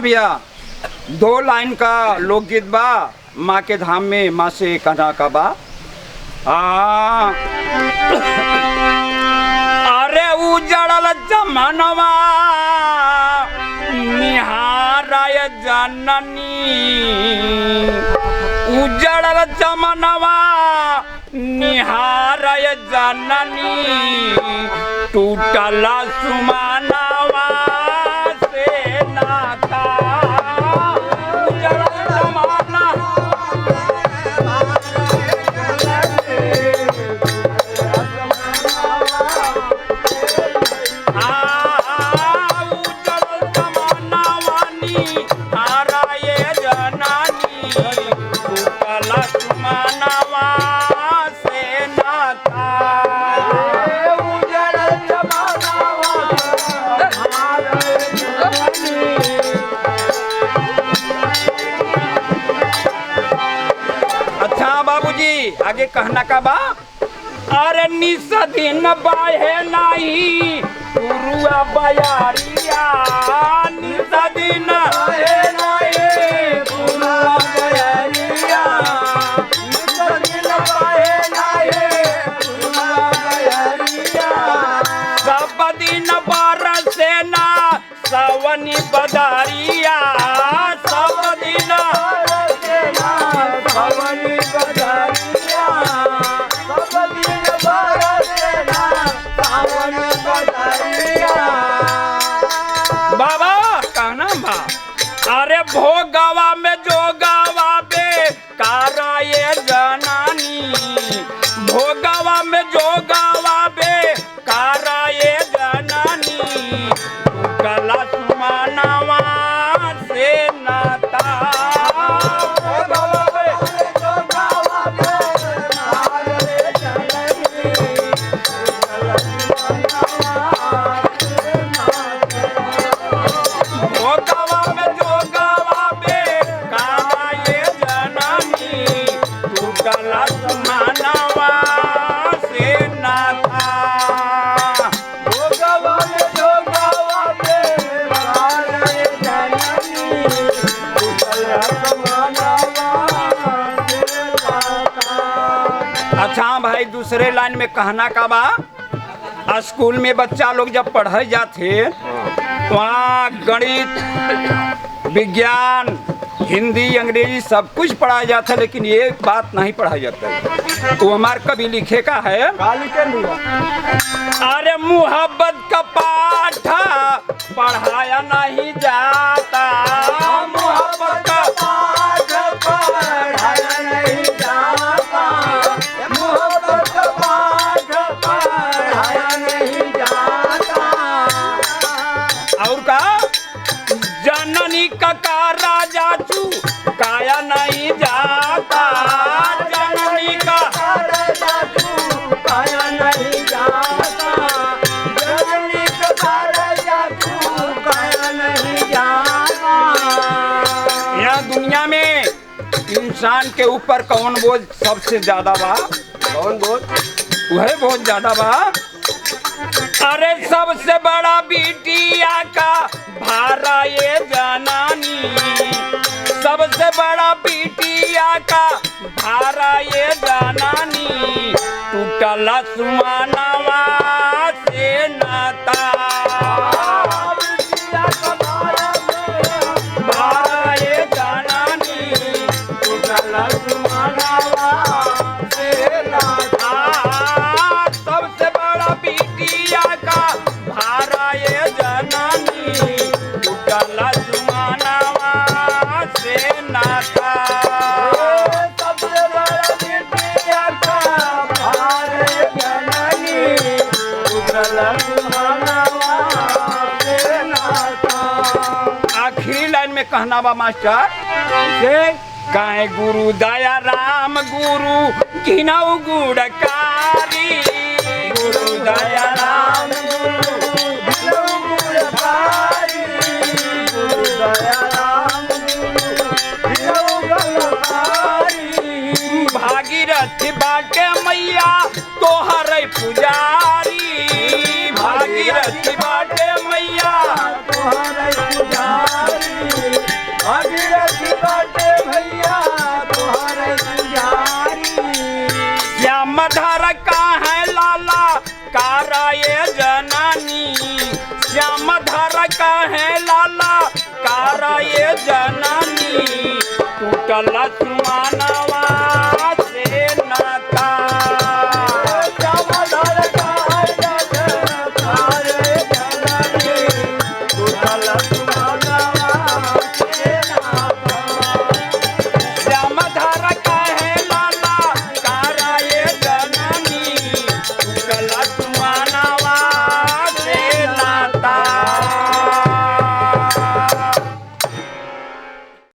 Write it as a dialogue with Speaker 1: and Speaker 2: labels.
Speaker 1: हाँ भैया, 2 लाइन का लोकगीत बा। माँ के धाम में माँ से कहना का बा। अरे उजड़ल जमनवा निहाराय जननी, उजड़ल जमनवा निहाराय जननी, टूटल सुमनवा से नाता। उजड़ल जमाना आगे कहना का बा। अरे निस दिन बाहे नाही पुरुआ बयारिया, निस दिन बाहे नाही पुरुआ बयारिया, निस दिन बाहे नाही पुरुआ बयारिया, सब दिन बरसे ना सवनी बदारिया, सब दिन बरसे ना सवनी बदारिया, बाबा कहना बा। अरे भोगावा में जोगावा बे कारा ये जनानी, भोगावा में जोगावा बे कारा ये जनानी, गला सुमनवा से नाता। अच्छा भाई, दूसरे लाइन में कहना का बा। स्कूल में बच्चा लोग जब पढ़े जाते वहाँ गणित, विज्ञान, हिंदी, अंग्रेजी सब कुछ पढ़ाया जाता, लेकिन ये बात नहीं पढ़ाई जाता। वो हमारे कभी लिखे का है। अरे मुहब्बत का पाठ पढ़ाया नहीं जाता, मुहब्बत का पाठ पढ़ाया नहीं जाता, मुहब्बत का पाठ पढ़ाया नहीं जाता। और का जननी का राजा चू काया नहीं जाता, जननी का राजा चू काया नहीं जाता, जननी का राजा चू काया नहीं जाता। यहाँ दुनिया में इंसान के ऊपर कौन बोझ सबसे ज्यादा बा? कौन बोझ? वह बहुत ज्यादा बा। अरे सबसे बड़ा बिटिया का भारा ये जनानी, सबसे बड़ा बिटिया का भारा ये जनानी, टूटल सुमनवा से नाता। भारा ये जनानी, टूटल सुमनवा से नाता। सबसे बड़ा बिटिया का भारा ये जनानी, टूटल सुमनवा से नाता। सबसे बड़ा बिटिया का भारा ये जनानी, टूटल सुमनवा से नाता। आखिरी लाइन में कहना बा मास्टर से काहे गुरु दया राम गुरु घिनऊ गुड़कारी, गुरु दया राम गुरु घिनऊ गुड़कारी, गुरु दया राम गुरु घिनऊ गुड़कारी। भागीरथी बाटे मैया तोहर पुजारी, भागीरथी बाटे मैया तोहर पुजारी। श्याम धर कहे लाला कार ये जननी टूटल सुमाना